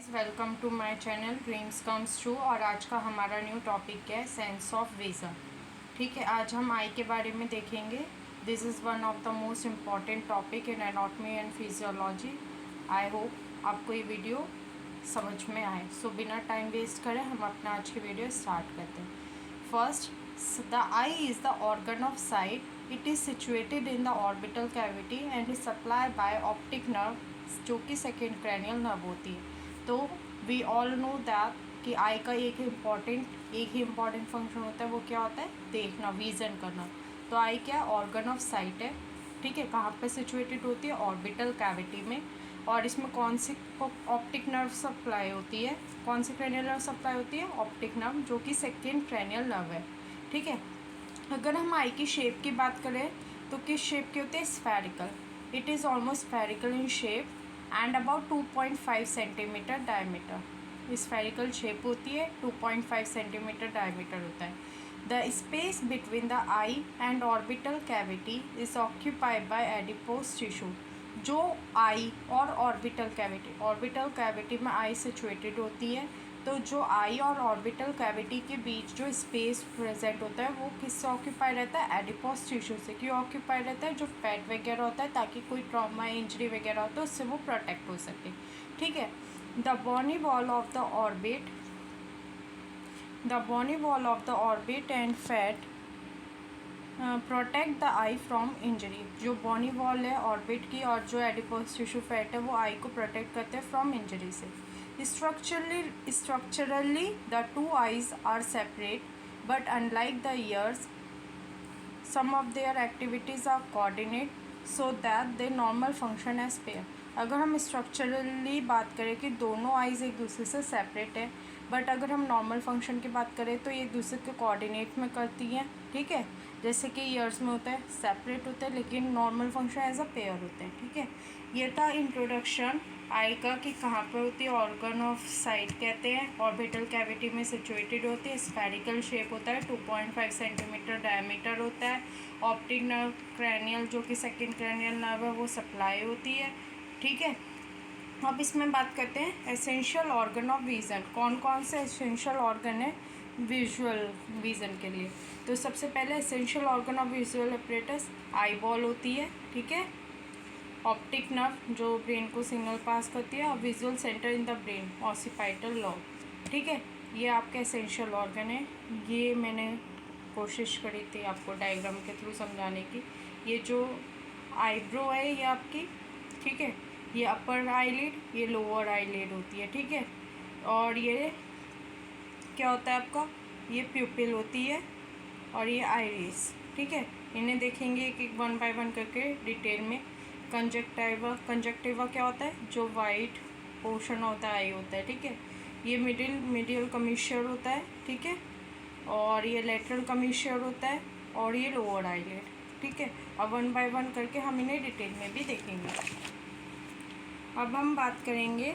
Guys, welcome to my channel dreams comes true. और आज का हमारा न्यू टॉपिक है सेंस ऑफ विज़न। ठीक है, आज हम आई के बारे में देखेंगे। This is one of the most important topic in anatomy and physiology. I hope आपको ये वीडियो समझ में आए। सो बिना टाइम वेस्ट करें हम अपना आज की वीडियो स्टार्ट करते हैं। First, the I is the organ of site. It is situated in the orbital cavity and is supply bye optic nerve, जो कि सेकेंड क्रैनियल नर्व होती है। तो वी ऑल नो दैट कि आई का एक ही इम्पॉर्टेंट फंक्शन होता है। वो क्या होता है? देखना, विज़न करना। तो आई क्या? ऑर्गन ऑफ साइट है। ठीक है, कहाँ पे सिचुएटेड होती है? ऑर्बिटल कैविटी में। और इसमें कौन सी ऑप्टिक नर्व सप्लाई होती है? कौन सी क्रैनियल नर्व सप्लाई होती है? ऑप्टिक नर्व, जो कि सेकेंड क्रैनियल नर्व है। ठीक है, अगर हम आई की शेप की बात करें तो किस शेप की होती है? Spherical. It is almost spherical in shape and about 2.5 centimetre diameter. Spherical shape होती है, 2.5 सेंटीमीटर डायमीटर होता है। The space between the I and orbital cavity is occupied by adipose tissue. जो आई और ऑर्बिटल कैविटी में आई सिचुएटेड होती है, तो जो आई और ऑर्बिटल कैविटी के बीच जो स्पेस प्रेजेंट होता है वो किससे ऑक्यूपाई रहता है? एडिपोज टिश्यू से। क्यों ऑक्यूपाई रहता है? जो फैट वगैरह होता है, ताकि कोई ट्रॉमा इंजरी वगैरह हो तो उससे वो प्रोटेक्ट हो सके। ठीक है, the bony wall of the orbit and fat protect the eye from injury. जो बोनी वॉल है ऑर्बिट की और जो एडिपोज टिश्यू फैट है वो आई को प्रोटेक्ट करते हैं फ्रॉम इंजरी से। Structurally, the two eyes are separate, but unlike the ears, some of their activities are coordinate so that they normal function as pair. अगर हम स्ट्रक्चरली बात करें कि दोनों आइज़ एक दूसरे से सेपरेट है, बट अगर हम नॉर्मल फंक्शन की बात करें तो ये एक दूसरे के कोऑर्डिनेट में करती हैं। ठीक है, जैसे कि ईयर्स में होता है सेपरेट होता है, लेकिन normal function as a pair होते हैं। ठीक है, ये था इंट्रोडक्शन आई का कि कहाँ पर होती है। ऑर्गन ऑफ साइट कहते हैं, ऑर्बिटल कैविटी में सिचुएटेड होती है, स्फेरिकल शेप होता है, 2.5 सेंटीमीटर डायमीटर होता है। ऑप्टिक नर्व क्रैनियल, जो कि सेकेंड क्रैनियल नर्व है, वो सप्लाई होती है। ठीक है, अब इसमें बात करते हैं एसेंशियल ऑर्गन ऑफ विज़न। कौन कौन से एसेंशियल ऑर्गन है विजुअल विज़न के लिए? तो सबसे पहले essential organ of visual apparatus eyeball होती है। ठीक है, ऑप्टिक नर्व जो ब्रेन को सिग्नल पास करती है, और visual centre in the brain occipital lobe. ठीक है, ये आपके एसेंशियल ऑर्गन है। ये मैंने कोशिश करी थी आपको डायग्राम के थ्रू समझाने की। ये जो आईब्रो है ये आपकी, ठीक है, ये अपर आईलिड, ये लोअर आईलिड होती है। ठीक है, और ये क्या होता है आपका? ये प्यूपिल होती है और ये आइरिस। ठीक है, इन्हें देखेंगे कि वन बाय वन करके डिटेल में। कंजक्टिवा क्या होता है? जो वाइट पोर्शन होता है आई होता है। ठीक है, ये मिडियल कमीश्योर होता है। ठीक है, और ये लेटरल कमीश्योर होता है, और ये लोअर आईलिड। ठीक है, अब वन बाय वन करके हम इन्हें डिटेल में भी देखेंगे। अब हम बात करेंगे,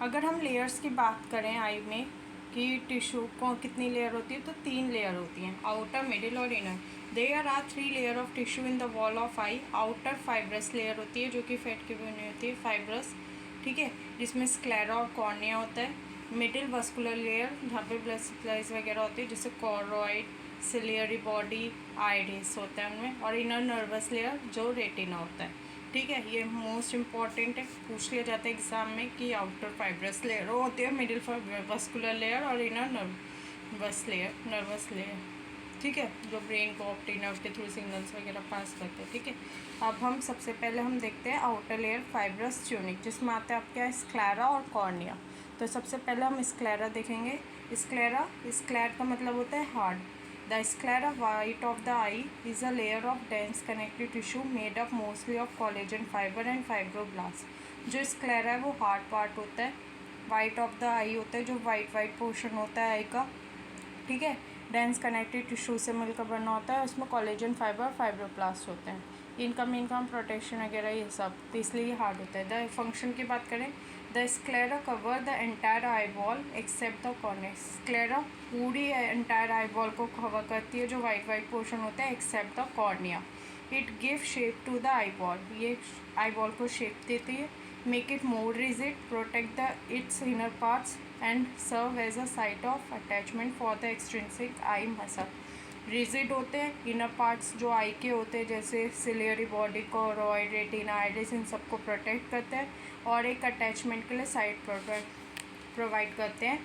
अगर हम लेयर्स की बात करें आई में कि टिश्यू को कितनी लेयर होती है, तो 3 लेयर होती हैं, आउटर, मिडिल और इनर। There are 3 layer of tissue in the wall of eye. Outer fibrous layer होती है, जो कि फैट की बनी होती है, फाइब्रस। ठीक है, जिसमें स्क्लेरा और कॉर्निया होता है। मिडिल वस्कुलर लेयर, जहाँ पे ब्लड सप्लाईज वगैरह होती है, जैसे कॉर्डोइड, सिलियरी बॉडी, आइरिस होता है उनमें। और इनर नर्वस लेयर जो रेटिना होता है। ठीक है, ये मोस्ट इम्पॉर्टेंट है, पूछ लिया जाता है एग्जाम में कि आउटर फाइब्रस लेयर होती है, मिडिल वस्कुलर लेयर और इनर नर्वस लेयर। ठीक है, जो ब्रेन को ऑप्टिक नर्व के थ्रू सिग्नल्स वगैरह पास करते हैं। ठीक है, अब हम सबसे पहले हम देखते हैं आउटर लेयर फाइब्रस ट्यूनिक, जिसमें आता है आपका स्क्लेरा और कॉर्निया। तो सबसे पहले हम स्क्लेरा देखेंगे। स्क्लेर का मतलब होता है hard. The sclera white of the eye is a layer of dense connective tissue made up mostly of collagen fiber and fibroblasts. जो स्क्लेरा है वो हार्ड पार्ट होता है, वाइट ऑफ द आई होता है, जो वाइट पोर्शन होता है आई का। ठीक है, डेंस कनेक्टिव टिश्यू से मिलकर बना होता है, उसमें कोलेजन फाइबर, फाइब्रोब्लास्ट होते हैं। इनका मेन काम प्रोटेक्शन वगैरह ये सब, तो इसलिए ये हार्ड होता है। द फंक्शन की बात करें, the sclera cover the entire eye ball except the cornea. Sclera पूरी एंटायर आई बॉल को कवर करती है, जो वाइट पोर्शन होता है, except the cornea. It give shape to the eye ball. ये आई बॉल को शेप देती है। make it more rigid, protect its inner parts, and serve as a site of attachment for the extrinsic eye muscle. Rigid होते हैं inner parts जो आई के होते हैं, जैसे ciliary body, choroid, retina, iris, इन सबको प्रोटेक्ट करते हैं और एक अटैचमेंट के लिए साइट प्रोवाइड करते हैं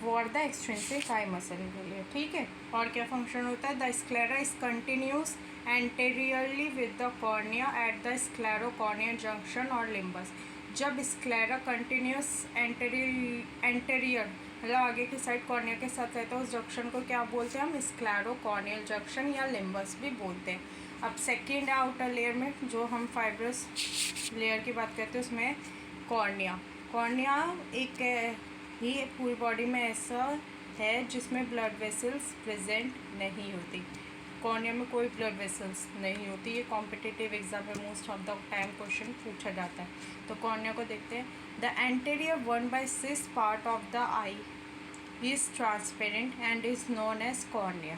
for the extrinsic eye muscle के लिए, ठीक है। और क्या फंक्शन होता है, the sclera is continuous anteriorly with the cornea at the sclerocorneal junction और लिम्बस। जब स्क्लेरा कंटिन्यूस एंटेरियर मतलब आगे की साइड कॉर्निया के साथ रहता है, उस जंक्शन को क्या बोलते हैं हम, स्क्लेरोकॉर्नियल जंक्शन या लिम्बस भी बोलते हैं। अब सेकेंड आउटर लेयर में जो हम फाइब्रस लेयर की बात करते हैं उसमें कॉर्निया एक ही पूरी बॉडी में ऐसा है जिसमें ब्लड वेसल्स प्रेजेंट नहीं होती। कॉर्निया में कोई ब्लड वेसल्स नहीं होती। ये कॉम्पिटिटिव एग्जाम में most of the time question पूछा जाता है। तो कॉर्निया को देखते हैं। The anterior 1/6 part of the eye is transparent and is known as cornea.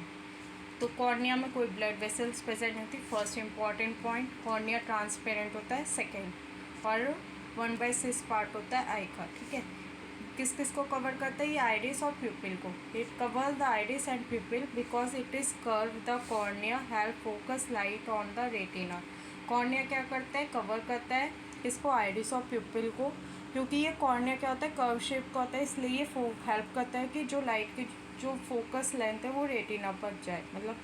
तो कॉर्निया में कोई ब्लड वेसल्स प्रेजेंट नहीं होती, first important point. Cornea transparent होता है, सेकेंड, और 1/6 पार्ट होता है आई का, ठीक है। किस किस को कवर करता है, ये आइरिस और प्यूपिल को। It cover the iris and प्यूपिल because it is curve the cornea help focus light on the retina. Cornea क्या करता है, कवर करता है इसको, आइरिस और प्यूपिल को, क्योंकि ये कॉर्निया क्या होता है, कर्व शेप का होता है, इसलिए ये हेल्प करता है कि जो लाइट की जो फोकस लेंथ है वो रेटिना पर जाए, मतलब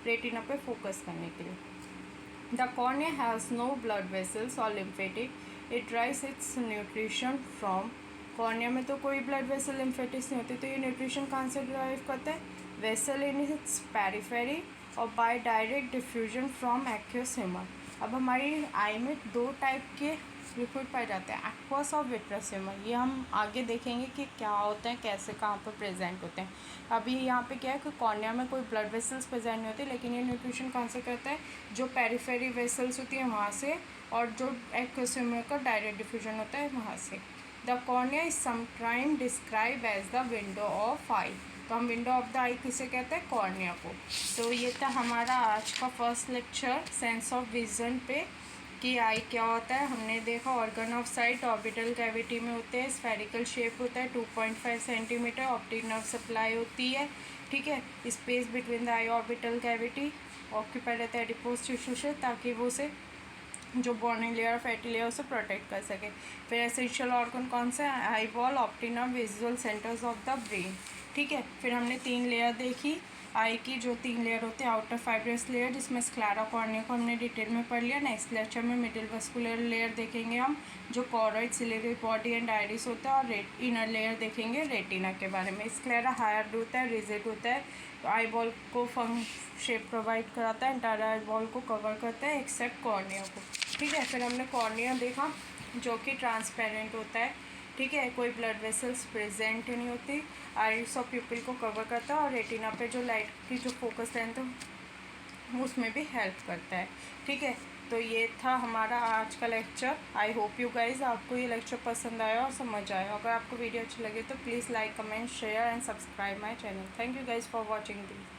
रेटिना पे फोकस करने के लिए। The cornea has no blood vessels और lymphatic, it derives its nutrition from. Cornea में तो कोई ब्लड वेसल लिम्फेटिक्स नहीं होती, तो ये न्यूट्रिशन कहाँ से ड्राइव करता है, वेसल इन इट्स पेरिफेरी और by direct diffusion from aqueous humour. अब हमारी आई में दो टाइप के लिक्विड पाए जाते हैं, एक्वस और विट्रस ह्यूमर। ये हम आगे देखेंगे कि क्या होते हैं, कैसे कहाँ पर प्रेजेंट होते हैं। अभी यहाँ पे क्या है कि कॉर्निया में कोई ब्लड वेसल्स प्रेजेंट नहीं होते, लेकिन ये न्यूट्रिशन कहाँ से करता है, जो पेरिफेरी वेसल्स होती है वहाँ से, और जो एक्वस ह्यूमर का डायरेक्ट डिफ्यूजन होता है वहाँ से। The cornea is sometime describe as the window of eye. तो हम विंडो ऑफ द आई किसे कहते हैं, कॉर्निया को। तो ये था हमारा आज का first lecture sense of vision पे, कि आई क्या होता है। हमने देखा organ of site orbital cavity में होते हैं, स्फेरिकल शेप होता है, 2.5 सेंटीमीटर, ऑप्टिक नर्व सप्लाई होती है, ठीक है। Space between the I orbital cavity occupy रहता है एडिपोज टिश्यू से, ताकि वो उसे जो बॉर्निंग लेयर और फैटी लेयर उसे प्रोटेक्ट कर सके। फिर एसेंशियल ऑर्गन कौन सा है, eye ball, optic nerve, visual centres of the brain, ठीक है। फिर हमने 3 लेयर देखी आई की, जो 3 लेयर होते हैं, आउटर फाइब्रस लेयर जिसमें स्क्लेरा कॉर्निया को हमने डिटेल में पढ़ लिया। नेक्स्ट लेक्चर में मिडिल वस्कुलर लेयर देखेंगे हम, जो choroid, ciliary body and iris होता है, और इनर लेयर देखेंगे रेटिना के बारे में। स्क्लेरा हार्ड होता है, रिजिड होता है, तो आई बॉल को शेप प्रोवाइड कराता है, एंटायर आई बॉल को कवर करता है एक्सेप्ट कॉर्निया को, ठीक है। फिर हमने कॉर्निया देखा जो कि ट्रांसपेरेंट होता है, ठीक है, कोई ब्लड वेसल्स प्रेजेंट नहीं होती, आइरिस और प्यूपिल को कवर करता है, और रेटिना पे जो लाइट की जो फोकस लेंथ है उसमें भी हेल्प करता है, ठीक है। तो ये था हमारा आज का lecture. I hope you guys आपको ये लेक्चर पसंद आया और समझ आया। अगर आपको वीडियो अच्छी लगे तो please like, comment, share and subscribe my channel. Thank you guys for watching this.